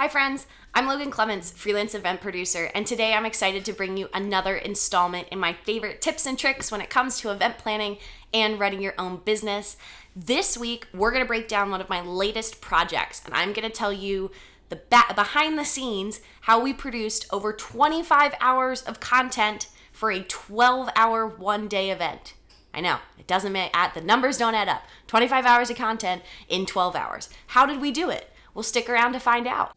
Hi friends, I'm Logan Clements, freelance event producer, and today I'm excited to bring you another installment in my favorite tips and tricks when it comes to event planning and running your own business. This week, we're going to break down one of my latest projects, and I'm going to tell you the behind the scenes how we produced over 25 hours of content for a 12-hour one-day event. I know, it doesn't the numbers don't add up. 25 hours of content in 12 hours. How did we do it? Well, stick around to find out.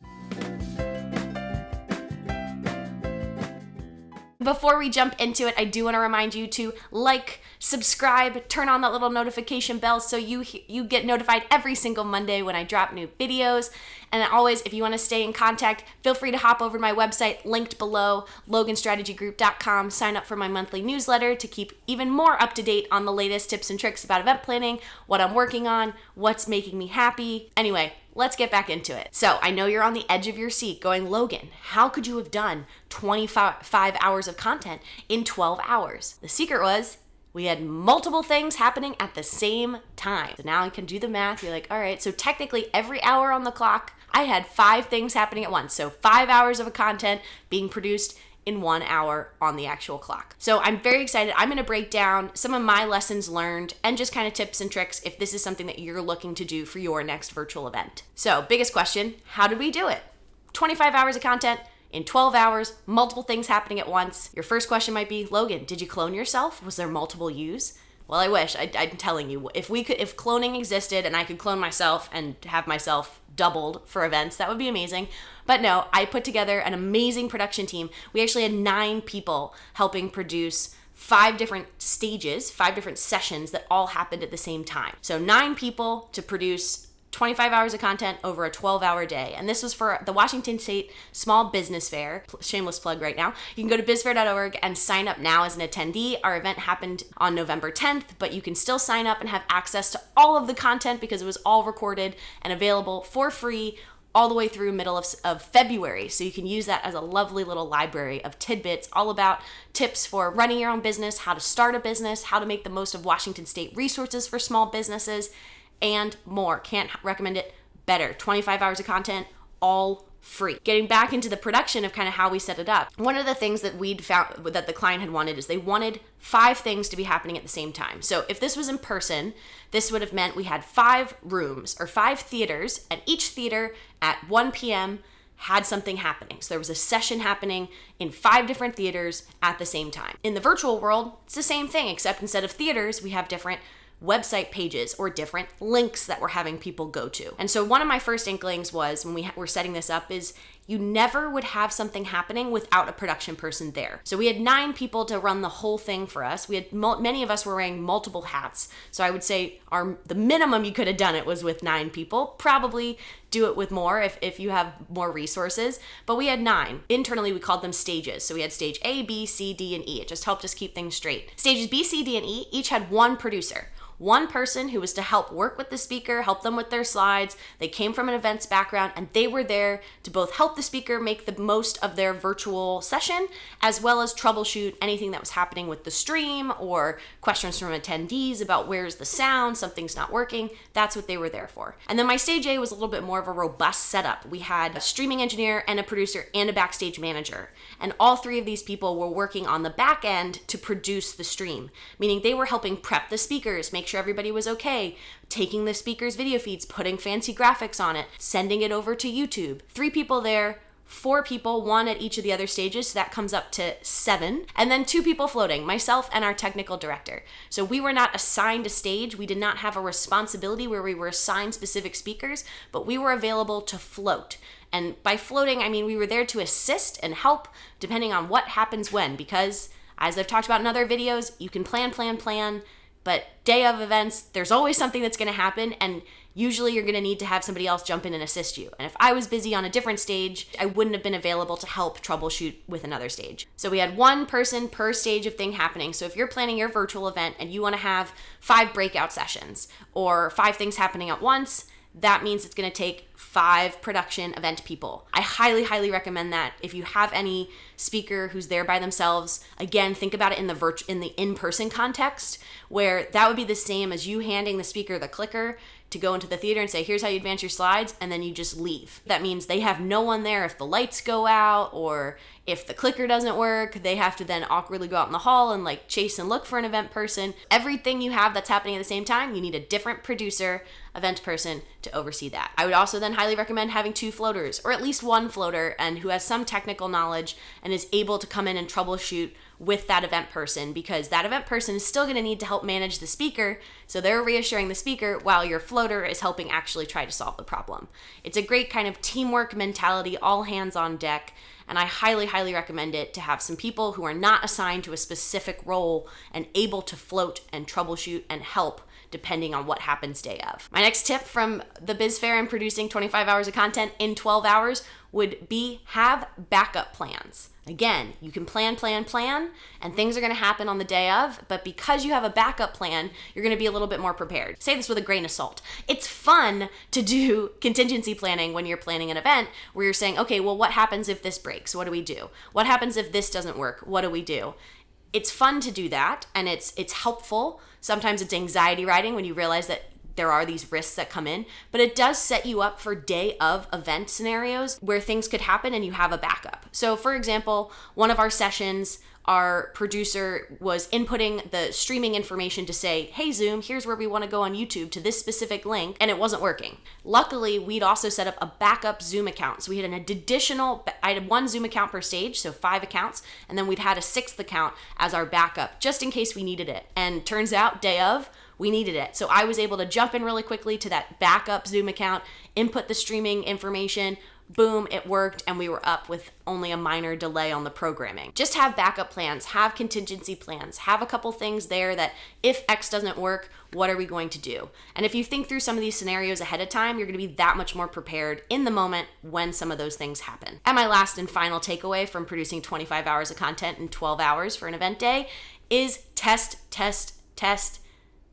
Before we jump into it, I do want to remind you to like, subscribe, turn on that little notification bell so you get notified every single Monday when I drop new videos. And always, if you want to stay in contact, feel free to hop over to my website, linked below, loganstrategygroup.com. Sign up for my monthly newsletter to keep even more up to date on the latest tips and tricks about event planning, what I'm working on, what's making me happy. Anyway, let's get back into it. So I know you're on the edge of your seat going, Logan, how could you have done 25 hours of content in 12 hours? The secret was we had multiple things happening at the same time. So now I can do the math. You're like, all right, so technically every hour on the clock, I had 5 things happening at once. So 5 hours of content being produced in 1 hour on the actual clock. So I'm very excited. I'm going to break down some of my lessons learned and just kind of tips and tricks if this is something that you're looking to do for your next virtual event. So biggest question, how did we do it? 25 hours of content in 12 hours, multiple things happening at once. Your first question might be, Logan, did you clone yourself? Was there multiple yous? Well, I wish. I'm telling you, if cloning existed and I could clone myself and have myself doubled for events, that would be amazing. But no, I put together an amazing production team. We actually had 9 people helping produce 5 different stages, 5 different sessions that all happened at the same time. So 9 people to produce 25 hours of content over a 12-hour day. And this was for the Washington State Small Business Fair. Shameless plug right now. You can go to bizfair.org and sign up now as an attendee. Our event happened on November 10th, but you can still sign up and have access to all of the content because it was all recorded and available for free all the way through middle of February. So you can use that as a lovely little library of tidbits all about tips for running your own business, how to start a business, how to make the most of Washington State resources for small businesses, and more. Can't recommend it better. 25 hours of content, all free. Getting back into the production of kind of how we set it up. One of the things that we'd found that the client had wanted is they wanted 5 things to be happening at the same time. So if this was in person, this would have meant we had 5 rooms or 5 theaters, and each theater at 1 p.m. had something happening. So there was a session happening in 5 different theaters at the same time. In the virtual world, it's the same thing, except instead of theaters, we have different website pages or different links that we're having people go to. And so one of my first inklings was when we were setting this up is you never would have something happening without a production person there. So we had 9 people to run the whole thing for us. We had many of us were wearing multiple hats. So I would say the minimum you could have done it was with 9 people. Probably do it with more if you have more resources. But we had 9. Internally, we called them stages. So we had stage A, B, C, D, and E. It just helped us keep things straight. Stages B, C, D, and E each had one producer. One person who was to help work with the speaker, help them with their slides. They came from an events background and they were there to both help the speaker make the most of their virtual session, as well as troubleshoot anything that was happening with the stream or questions from attendees about where's the sound, something's not working. That's what they were there for. And then my stage A was a little bit more of a robust setup. We had a streaming engineer and a producer and a backstage manager. And all 3 of these people were working on the back end to produce the stream, meaning they were helping prep the speakers, make sure everybody was okay, taking the speaker's video feeds, putting fancy graphics on it, sending it over to YouTube. 3 people there, 4 people, 1 at each of the other stages, so that comes up to 7. And then 2 people floating, myself and our technical director. So we were not assigned a stage. We did not have a responsibility where we were assigned specific speakers, but we were available to float. And by floating, I mean we were there to assist and help depending on what happens when, because as I've talked about in other videos, you can plan, but day of events, there's always something that's going to happen, and usually you're going to need to have somebody else jump in and assist you. And if I was busy on a different stage, I wouldn't have been available to help troubleshoot with another stage. So we had 1 person per stage of thing happening. So if you're planning your virtual event and you want to have 5 breakout sessions or 5 things happening at once, that means it's going to take 5 production event people. I highly, highly recommend that. If you have any speaker who's there by themselves, again, think about it in the in-person context, where that would be the same as you handing the speaker the clicker. to go into the theater and say, here's how you advance your slides, and then you just leave. That means they have no one there if the lights go out or if the clicker doesn't work. They have to then awkwardly go out in the hall and like chase and look for an event person. Everything you have that's happening at the same time, you need a different producer, event person to oversee that. I would also then highly recommend having 2 floaters, or at least 1 floater, and who has some technical knowledge and is able to come in and troubleshoot with that event person, because that event person is still going to need to help manage the speaker, so they're reassuring the speaker while your floater is helping actually try to solve the problem. It's a great kind of teamwork mentality, all hands on deck, and I highly, highly recommend it to have some people who are not assigned to a specific role and able to float and troubleshoot and help depending on what happens day of. My next tip from the Biz Fair and producing 25 hours of content in 12 hours would be have backup plans. Again, you can plan, and things are going to happen on the day of, but because you have a backup plan, you're going to be a little bit more prepared. Say this with a grain of salt. It's fun to do contingency planning when you're planning an event where you're saying, okay, well, what happens if this breaks? What do we do? What happens if this doesn't work? What do we do? It's fun to do that, and it's helpful. Sometimes it's anxiety riding when you realize that there are these risks that come in, but it does set you up for day of event scenarios where things could happen and you have a backup. So for example, one of our sessions, our producer was inputting the streaming information to say, hey Zoom, here's where we want to go on YouTube to this specific link, and it wasn't working. Luckily, we'd also set up a backup Zoom account. So we had an additional, I had 1 Zoom account per stage, so 5 accounts, and then we'd had a 6th account as our backup, just in case we needed it. And turns out, day of, we needed it. So I was able to jump in really quickly to that backup Zoom account, input the streaming information, boom, it worked, and we were up with only a minor delay on the programming. Just have backup plans, have contingency plans, have a couple things there that if X doesn't work, what are we going to do? And if you think through some of these scenarios ahead of time, you're gonna be that much more prepared in the moment when some of those things happen. And my last and final takeaway from producing 25 hours of content in 12 hours for an event day is test,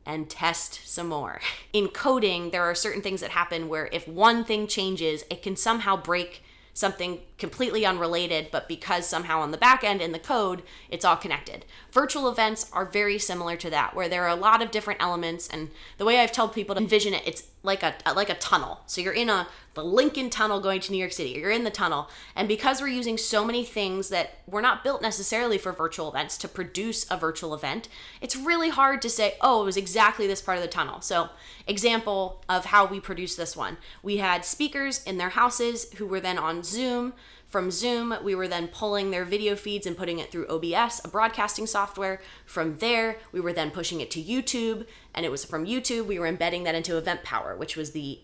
and test some more. In coding, there are certain things that happen where if one thing changes, it can somehow break something completely unrelated, but because somehow on the back end in the code, it's all connected. Virtual events are very similar to that, where there are a lot of different elements, and the way I've told people to envision it, it's like a tunnel. So you're in the Lincoln Tunnel going to New York City. You're in the tunnel, and because we're using so many things that were not built necessarily for virtual events to produce a virtual event, it's really hard to say, oh, it was exactly this part of the tunnel. So example of how we produced this one. We had speakers in their houses who were then on Zoom. From Zoom, we were then pulling their video feeds and putting it through OBS, a broadcasting software. From there, we were then pushing it to YouTube, and it was from YouTube, we were embedding that into Event Power, which was the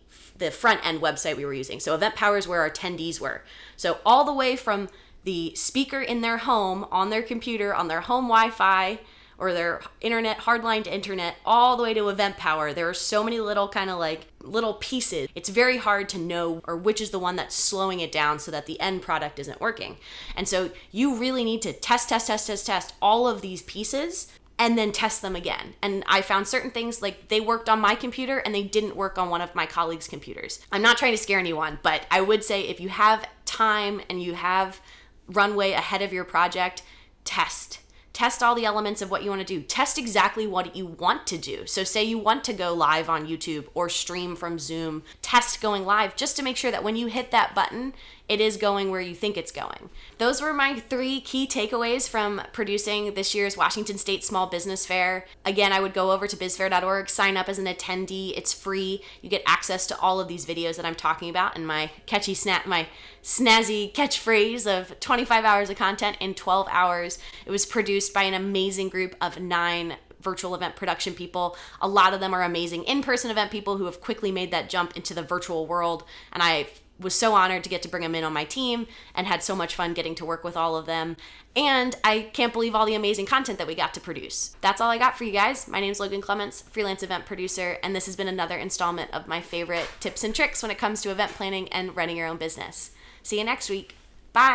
front end website we were using. So Event Power is where our attendees were. So all the way from the speaker in their home, on their computer, on their home Wi-Fi, or their internet, hardline to internet, all the way to Event Power. There are so many little kind of like little pieces. It's very hard to know or which is the one that's slowing it down so that the end product isn't working. And so you really need to test all of these pieces and then test them again. And I found certain things like they worked on my computer and they didn't work on one of my colleagues' computers. I'm not trying to scare anyone, but I would say if you have time and you have runway ahead of your project, test all the elements of what you want to do. Test exactly what you want to do. So say you want to go live on YouTube or stream from Zoom, test going live just to make sure that when you hit that button, it is going where you think it's going. Those were my 3 key takeaways from producing this year's Washington State Small Business Fair. Again, I would go over to bizfair.org, sign up as an attendee. It's free. You get access to all of these videos that I'm talking about and my my snazzy catchphrase of 25 hours of content in 12 hours. It was produced by an amazing group of 9 virtual event production people. A lot of them are amazing in-person event people who have quickly made that jump into the virtual world, and I was so honored to get to bring them in on my team and had so much fun getting to work with all of them. And I can't believe all the amazing content that we got to produce. That's all I got for you guys. My name's Logan Clements, freelance event producer, and this has been another installment of my favorite tips and tricks when it comes to event planning and running your own business. See you next week. Bye.